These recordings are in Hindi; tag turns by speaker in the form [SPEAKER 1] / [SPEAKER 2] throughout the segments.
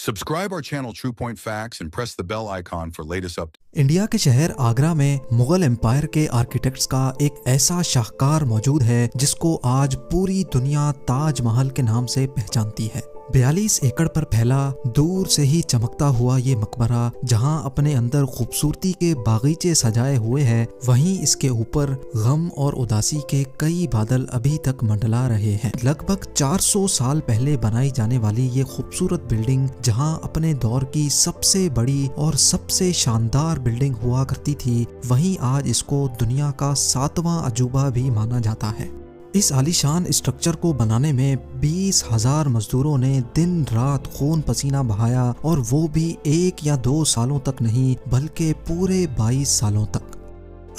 [SPEAKER 1] Subscribe our channel True Point Facts and press the bell icon for latest updates.
[SPEAKER 2] India के शहर आगरा में मुगल एम्पायर के आर्किटेक्ट्स का एक ऐसा शाहकार मौजूद है जिसको आज पूरी दुनिया ताजमहल के नाम से पहचानती है। 42 एकड़ पर फैला दूर से ही चमकता हुआ ये मकबरा जहां अपने अंदर खूबसूरती के बागीचे सजाए हुए हैं, वहीं इसके ऊपर गम और उदासी के कई बादल अभी तक मंडला रहे हैं। लगभग 400 साल पहले बनाई जाने वाली ये खूबसूरत बिल्डिंग जहां अपने दौर की सबसे बड़ी और सबसे शानदार बिल्डिंग हुआ करती थी, वहीं आज इसको दुनिया का 7वां अजूबा भी माना जाता है। इस आलीशान स्ट्रक्चर को बनाने में 20,000 मजदूरों ने दिन रात खून पसीना बहाया, और वो भी 1 या 2 सालों तक नहीं बल्कि पूरे 22 सालों तक।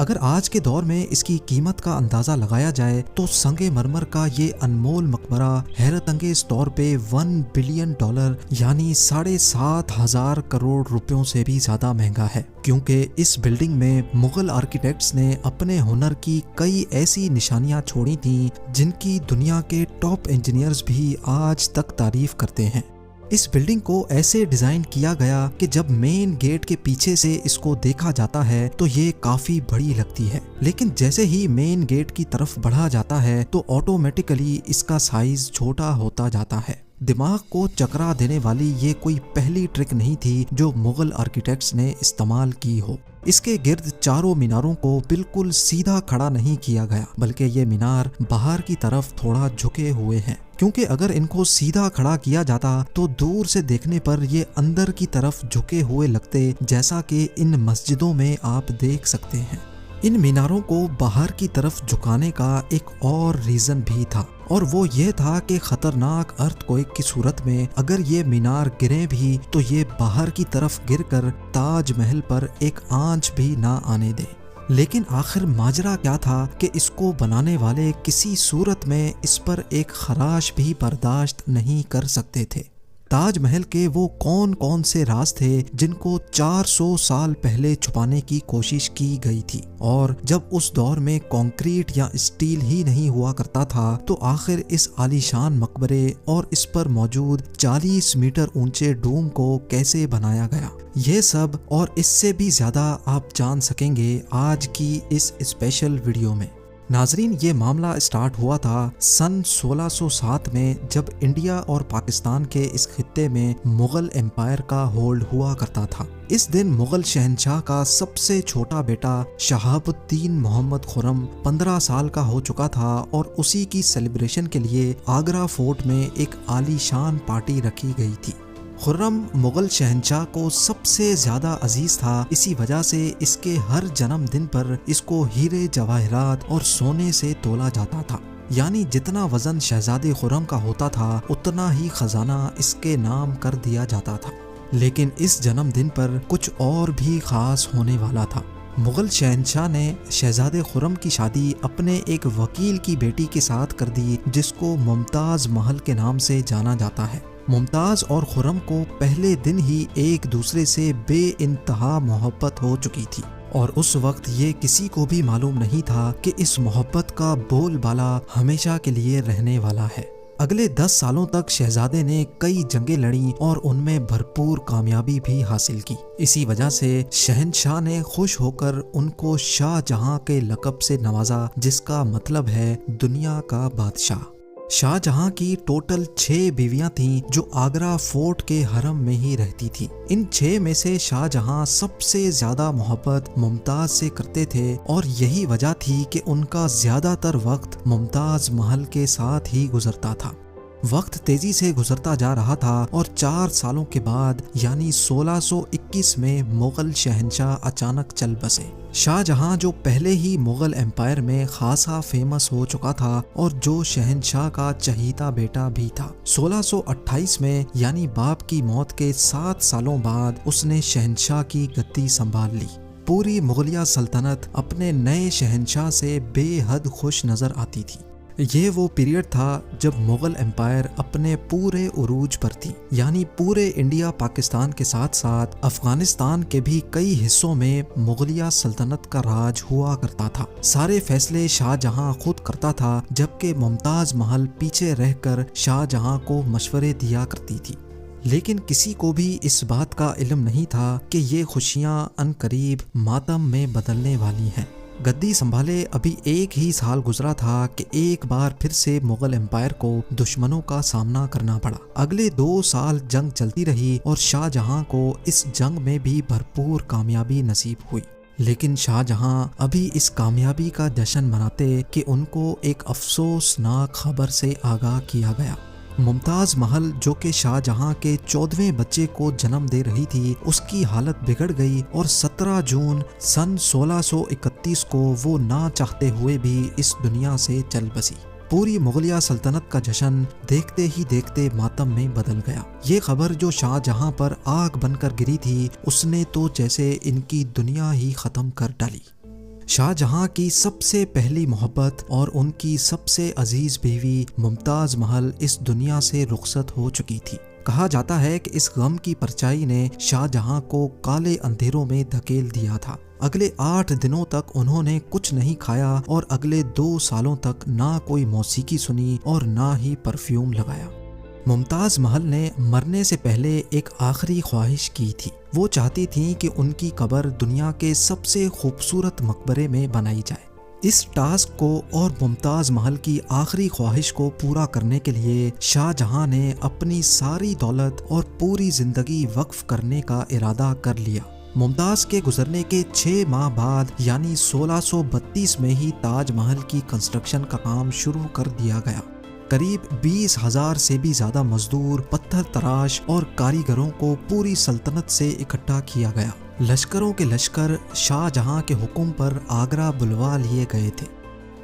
[SPEAKER 2] अगर आज के दौर में इसकी कीमत का अंदाजा लगाया जाए तो संगे मरमर का ये अनमोल मकबरा हैरत अंगेज तौर पे $1 बिलियन यानी 7,500 करोड़ रुपयों से भी ज्यादा महंगा है, क्योंकि इस बिल्डिंग में मुगल आर्किटेक्ट्स ने अपने हुनर की कई ऐसी निशानियां छोड़ी थीं जिनकी दुनिया के टॉप इंजीनियर्स भी आज तक तारीफ करते हैं। इस बिल्डिंग को ऐसे डिजाइन किया गया कि जब मेन गेट के पीछे से इसको देखा जाता है तो ये काफी बड़ी लगती है, लेकिन जैसे ही मेन गेट की तरफ बढ़ा जाता है तो ऑटोमेटिकली इसका साइज छोटा होता जाता है। दिमाग को चकरा देने वाली ये कोई पहली ट्रिक नहीं थी जो मुगल आर्किटेक्ट्स ने इस्तेमाल की हो। इसके गिर्द चारों मीनारों को बिल्कुल सीधा खड़ा नहीं किया गया, बल्कि ये मीनार बाहर की तरफ थोड़ा झुके हुए हैं, क्योंकि अगर इनको सीधा खड़ा किया जाता तो दूर से देखने पर ये अंदर की तरफ झुके हुए लगते, जैसा कि इन मस्जिदों में आप देख सकते हैं। इन मीनारों को बाहर की तरफ झुकाने का एक और रीजन भी था, और वो ये था कि खतरनाक अर्थक्वेक की सूरत में अगर ये मीनार गिरे भी तो ये बाहर की तरफ गिरकर ताजमहल पर एक आंच भी ना आने दे। लेकिन आखिर माजरा क्या था कि इसको बनाने वाले किसी सूरत में इस पर एक खराश भी बर्दाश्त नहीं कर सकते थे। ताजमहल के वो कौन कौन से राज थे जिनको 400 साल पहले छुपाने की कोशिश की गई थी, और जब उस दौर में कंक्रीट या स्टील ही नहीं हुआ करता था तो आखिर इस आलीशान मकबरे और इस पर मौजूद 40 मीटर ऊंचे डोम को कैसे बनाया गया, ये सब और इससे भी ज्यादा आप जान सकेंगे आज की इस स्पेशल वीडियो में। नाजरीन, ये मामला स्टार्ट हुआ था सन 1607 में, जब इंडिया और पाकिस्तान के इस खित्ते में मुगल एम्पायर का होल्ड हुआ करता था। इस दिन मुगल शहंशाह का सबसे छोटा बेटा शहाबुद्दीन मोहम्मद खुर्रम 15 साल का हो चुका था, और उसी की सेलिब्रेशन के लिए आगरा फोर्ट में एक आलीशान पार्टी रखी गई थी। खुर्रम मुगल शहंशाह को सबसे ज्यादा अजीज था, इसी वजह से इसके हर जन्मदिन पर इसको हीरे जवाहरात और सोने से तोला जाता था, यानी जितना वजन शहजादे खुर्रम का होता था उतना ही खजाना इसके नाम कर दिया जाता था। लेकिन इस जन्मदिन पर कुछ और भी खास होने वाला था। मुगल शहंशाह ने शहजादे खुर्रम की शादी अपने एक वकील की बेटी के साथ कर दी, जिसको मुमताज महल के नाम से जाना जाता है। मुमताज और खुर्रम को पहले दिन ही एक दूसरे से बेइंतहा मोहब्बत हो चुकी थी, और उस वक्त ये किसी को भी मालूम नहीं था कि इस मोहब्बत का बोलबाला हमेशा के लिए रहने वाला है। अगले 10 सालों तक शहजादे ने कई जंगें लड़ी और उनमें भरपूर कामयाबी भी हासिल की। इसी वजह से शहंशाह ने खुश होकर उनको शाहजहां के लक़ब से नवाजा, जिसका मतलब है दुनिया का बादशाह। शाहजहां की टोटल 6 बीवियां थीं जो आगरा फोर्ट के हरम में ही रहती थीं। इन 6 में से शाहजहां सबसे ज्यादा मोहब्बत मुमताज से करते थे, और यही वजह थी कि उनका ज्यादातर वक्त मुमताज महल के साथ ही गुजरता था। वक्त तेजी से गुजरता जा रहा था, और 4 सालों के बाद यानी 1621 में मुगल शहंशाह अचानक चल बसे। शाहजहां जो पहले ही मुगल एम्पायर में खासा फेमस हो चुका था और जो शहंशाह का चहीता बेटा भी था, 1628 में यानी बाप की मौत के 7 सालों बाद उसने शहंशाह की गद्दी संभाल ली। पूरी मुगलिया सल्तनत अपने नए शहंशाह से बेहद खुश नजर आती थी। ये वो पीरियड था जब मुगल एम्पायर अपने पूरे उरूज पर थी, यानी पूरे इंडिया पाकिस्तान के साथ साथ अफगानिस्तान के भी कई हिस्सों में मुगलिया सल्तनत का राज हुआ करता था। सारे फैसले शाहजहां खुद करता था, जबकि मुमताज महल पीछे रहकर शाहजहां को मशवरे दिया करती थी। लेकिन किसी को भी इस बात का इल्म नहीं था कि ये खुशियां अनकरीब मातम में बदलने वाली हैं। गद्दी संभाले अभी 1 ही साल गुजरा था कि एक बार फिर से मुगल एम्पायर को दुश्मनों का सामना करना पड़ा। अगले 2 साल जंग चलती रही और शाहजहां को इस जंग में भी भरपूर कामयाबी नसीब हुई। लेकिन शाहजहां अभी इस कामयाबी का जश्न मनाते कि उनको एक अफसोसनाक खबर से आगाह किया गया। मुमताज महल, जो कि शाहजहां के 14वें बच्चे को जन्म दे रही थी, उसकी हालत बिगड़ गई और 17 जून सन 1631 को वो ना चाहते हुए भी इस दुनिया से चल बसी। पूरी मुगलिया सल्तनत का जश्न देखते ही देखते मातम में बदल गया। ये खबर जो शाहजहां पर आग बनकर गिरी थी, उसने तो जैसे इनकी दुनिया ही खत्म कर डाली। शाहजहां की सबसे पहली मोहब्बत और उनकी सबसे अजीज बीवी मुमताज महल इस दुनिया से रुखसत हो चुकी थी। कहा जाता है कि इस गम की परछाई ने शाहजहां को काले अंधेरों में धकेल दिया था। अगले 8 दिनों तक उन्होंने कुछ नहीं खाया और अगले 2 सालों तक ना कोई मौसीकी सुनी और ना ही परफ्यूम लगाया। मुमताज महल ने मरने से पहले एक आखिरी ख्वाहिश की थी। वो चाहती थीं कि उनकी कब्र दुनिया के सबसे खूबसूरत मकबरे में बनाई जाए। इस टास्क को और मुमताज महल की आखिरी ख्वाहिश को पूरा करने के लिए शाहजहां ने अपनी सारी दौलत और पूरी जिंदगी वक्फ करने का इरादा कर लिया। मुमताज के गुजरने के 6 माह बाद यानी 1632 में ही ताजमहल की कंस्ट्रक्शन का काम शुरू कर दिया गया। करीब 20,000 से भी ज्यादा मजदूर, पत्थर तराश और कारीगरों को पूरी सल्तनत से इकट्ठा किया गया। लश्करों के लश्कर शाहजहां के हुक्म पर आगरा बुलवा लिए गए थे।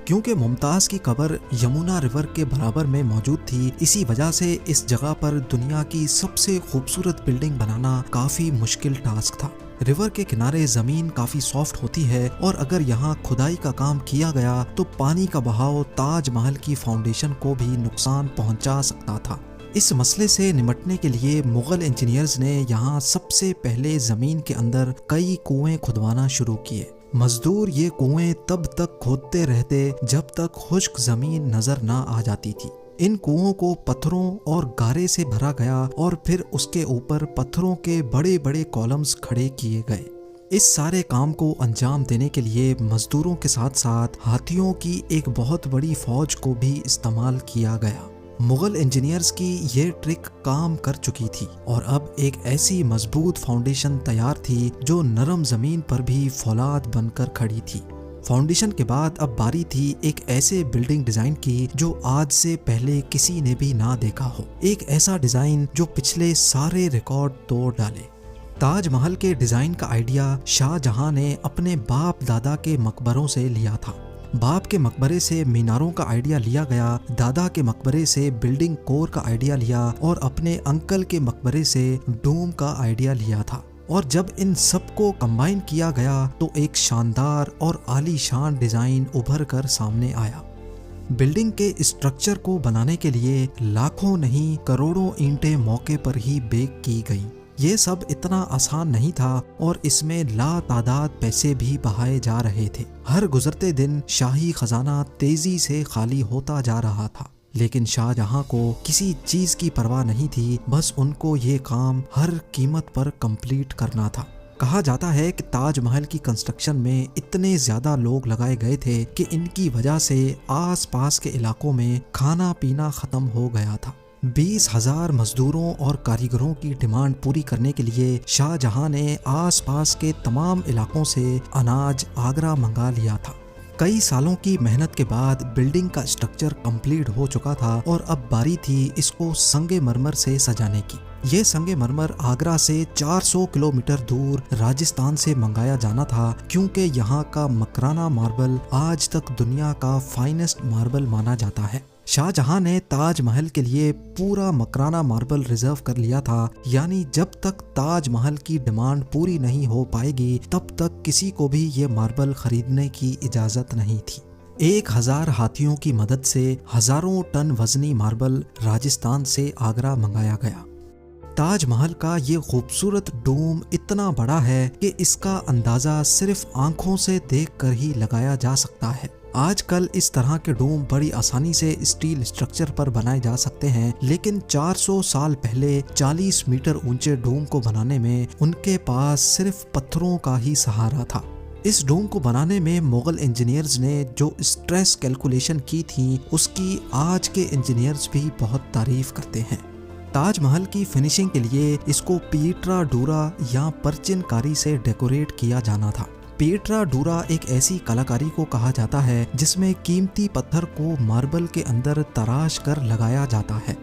[SPEAKER 2] क्योंकि मुमताज की कब्र यमुना रिवर के बराबर में मौजूद थी, इसी वजह से इस जगह पर दुनिया की सबसे खूबसूरत बिल्डिंग बनाना काफी मुश्किल टास्क था। रिवर के किनारे जमीन काफी सॉफ्ट होती है और अगर यहाँ खुदाई का काम किया गया तो पानी का बहाव ताजमहल की फाउंडेशन को भी नुकसान पहुंचा सकता था। इस मसले से निपटने के लिए मुगल इंजीनियर्स ने यहाँ सबसे पहले जमीन के अंदर कई कुएं खुदवाना शुरू किए। मजदूर ये कुएं तब तक खोदते रहते जब तक खुश्क जमीन नजर ना आ जाती थी। इन कुओं को पत्थरों और गारे से भरा गया और फिर उसके ऊपर पत्थरों के बड़े बड़े कॉलम्स खड़े किए गए। इस सारे काम को अंजाम देने के लिए मजदूरों के साथ साथ हाथियों की एक बहुत बड़ी फौज को भी इस्तेमाल किया गया। मुगल इंजीनियर्स की ये ट्रिक काम कर चुकी थी और अब एक ऐसी मजबूत फाउंडेशन तैयार थी जो नरम जमीन पर भी फौलाद बनकर खड़ी थी। फाउंडेशन के बाद अब बारी थी एक ऐसे बिल्डिंग डिजाइन की जो आज से पहले किसी ने भी ना देखा हो। एक ऐसा डिजाइन जो पिछले सारे रिकॉर्ड तोड़ डाले। ताजमहल के डिजाइन का आइडिया शाहजहां ने अपने बाप दादा के मकबरों से लिया था। बाप के मकबरे से मीनारों का आइडिया लिया गया, दादा के मकबरे से बिल्डिंग कोर का आइडिया लिया और अपने अंकल के मकबरे से डोम का आइडिया लिया था। और जब इन सबको कंबाइन किया गया तो एक शानदार और आलीशान डिजाइन उभर कर सामने आया। बिल्डिंग के स्ट्रक्चर को बनाने के लिए लाखों नहीं करोड़ों ईंटें मौके पर ही बेक की गईं। ये सब इतना आसान नहीं था और इसमें लातादाद पैसे भी बहाए जा रहे थे। हर गुजरते दिन शाही खजाना तेजी से खाली होता जा रहा था, लेकिन शाहजहां को किसी चीज की परवाह नहीं थी। बस उनको ये काम हर कीमत पर कंप्लीट करना था। कहा जाता है कि ताजमहल की कंस्ट्रक्शन में इतने ज्यादा लोग लगाए गए थे कि इनकी वजह से आसपास के इलाकों में खाना पीना खत्म हो गया था। 20,000 मजदूरों और कारीगरों की डिमांड पूरी करने के लिए शाहजहां ने आसपास के तमाम इलाकों से अनाज आगरा मंगा लिया था। कई सालों की मेहनत के बाद बिल्डिंग का स्ट्रक्चर कंप्लीट हो चुका था और अब बारी थी इसको संगे मरमर से सजाने की। ये संगे मरमर आगरा से 400 किलोमीटर दूर राजस्थान से मंगाया जाना था, क्योंकि यहाँ का मकराना मार्बल आज तक दुनिया का फाइनेस्ट मार्बल माना जाता है। शाहजहां ने ताजमहल के लिए पूरा मकराना मार्बल रिजर्व कर लिया था, यानी जब तक ताजमहल की डिमांड पूरी नहीं हो पाएगी तब तक किसी को भी ये मार्बल खरीदने की इजाजत नहीं थी। 1000 हाथियों की मदद से हजारों टन वजनी मार्बल राजस्थान से आगरा मंगाया गया। ताजमहल का ये खूबसूरत डोम इतना बड़ा है कि इसका अंदाजा सिर्फ आंखों से देखकर ही लगाया जा सकता है। आजकल इस तरह के डोम बड़ी आसानी से स्टील स्ट्रक्चर पर बनाए जा सकते हैं, लेकिन 400 साल पहले 40 मीटर ऊंचे डोम को बनाने में उनके पास सिर्फ पत्थरों का ही सहारा था। इस डोम को बनाने में मुगल इंजीनियर्स ने जो स्ट्रेस कैलकुलेशन की थी, उसकी आज के इंजीनियर्स भी बहुत तारीफ करते हैं। ताजमहल की फिनिशिंग के लिए इसको पीट्रा डूरा या परचिनकारी से डेकोरेट किया जाना था। पीट्रा डूरा एक ऐसी कलाकारी को कहा जाता है जिसमें कीमती पत्थर को मार्बल के अंदर तराश कर लगाया जाता है।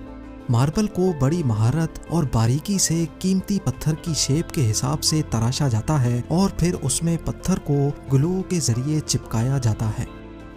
[SPEAKER 2] मार्बल को बड़ी महारत और बारीकी से कीमती पत्थर की शेप के हिसाब से तराशा जाता है और फिर उसमें पत्थर को ग्लू के जरिए चिपकाया जाता है।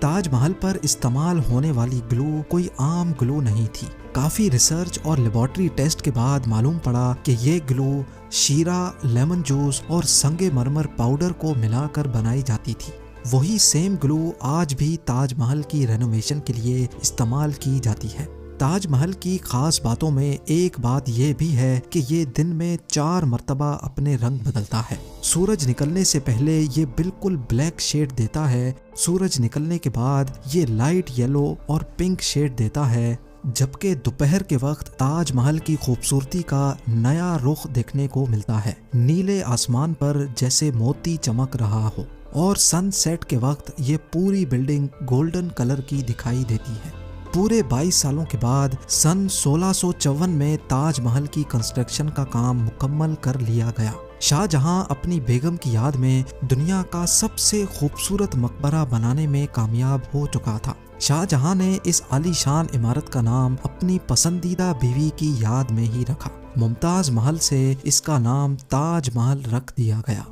[SPEAKER 2] ताजमहल पर इस्तेमाल होने वाली ग्लू कोई आम ग्लू नहीं थी। काफ़ी रिसर्च और लेबॉर्ट्री टेस्ट के बाद मालूम पड़ा कि ये ग्लू शीरा, लेमन जूस और संगमरमर पाउडर को मिलाकर बनाई जाती थी। वही सेम ग्लू आज भी ताजमहल की रेनोवेशन के लिए इस्तेमाल की जाती है। ताजमहल की खास बातों में एक बात यह भी है कि ये दिन में 4 मर्तबा अपने रंग बदलता है। सूरज निकलने से पहले ये बिल्कुल ब्लैक शेड देता है, सूरज निकलने के बाद ये लाइट येलो और पिंक शेड देता है, जबकि दोपहर के वक्त ताजमहल की खूबसूरती का नया रुख देखने को मिलता है। नीले आसमान पर जैसे मोती चमक रहा हो और सनसेट के वक्त ये पूरी बिल्डिंग गोल्डन कलर की दिखाई देती है। पूरे 22 सालों के बाद सन 1654 में ताजमहल की कंस्ट्रक्शन का काम मुकम्मल कर लिया गया। शाहजहां अपनी बेगम की याद में दुनिया का सबसे खूबसूरत मकबरा बनाने में कामयाब हो चुका था। शाहजहां ने इस आलीशान इमारत का नाम अपनी पसंदीदा बीवी की याद में ही रखा। मुमताज महल से इसका नाम ताजमहल रख दिया गया।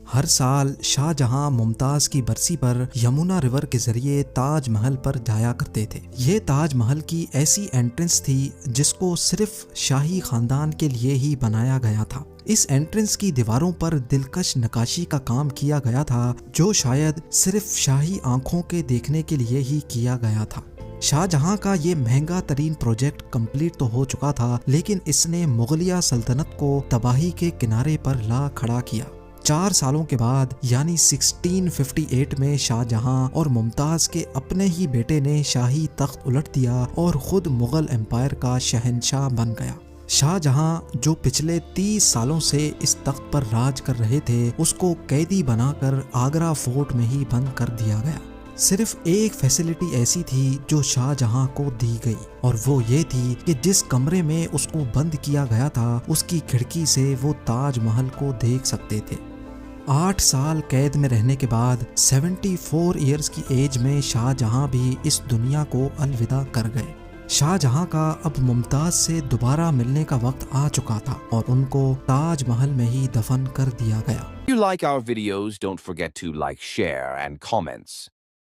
[SPEAKER 2] हर साल शाहजहां मुमताज की बरसी पर यमुना रिवर के जरिए ताजमहल पर जाया करते थे। ये ताजमहल की ऐसी एंट्रेंस थी जिसको सिर्फ शाही खानदान के लिए ही बनाया गया था। इस एंट्रेंस की दीवारों पर दिलकश नक्काशी का काम किया गया था, जो शायद सिर्फ शाही आंखों के देखने के लिए ही किया गया था। शाहजहां का ये महंगा तरीन प्रोजेक्ट कंप्लीट तो हो चुका था, लेकिन इसने मुगलिया सल्तनत को तबाही के किनारे पर ला खड़ा किया। 4 सालों के बाद यानी 1658 में शाहजहां और मुमताज के अपने ही बेटे ने शाही तख्त उलट दिया और खुद मुगल एम्पायर का शहंशाह बन गया। शाहजहां जो पिछले 30 सालों से इस तख्त पर राज कर रहे थे, उसको कैदी बनाकर आगरा फोर्ट में ही बंद कर दिया गया। सिर्फ एक फैसिलिटी ऐसी थी जो शाहजहां को दी गई, और वो ये थी कि जिस कमरे में उसको बंद किया गया था, उसकी खिड़की से वो ताजमहल को देख सकते थे। 8 साल कैद में रहने के बाद 74 ईयर्स की एज में शाहजहां भी इस दुनिया को अलविदा कर गए। शाहजहां का अब मुमताज से दोबारा मिलने का वक्त आ चुका था और उनको ताजमहल में ही दफन कर दिया गया।
[SPEAKER 3] If you like our videos, don't forget to like, share, and comments.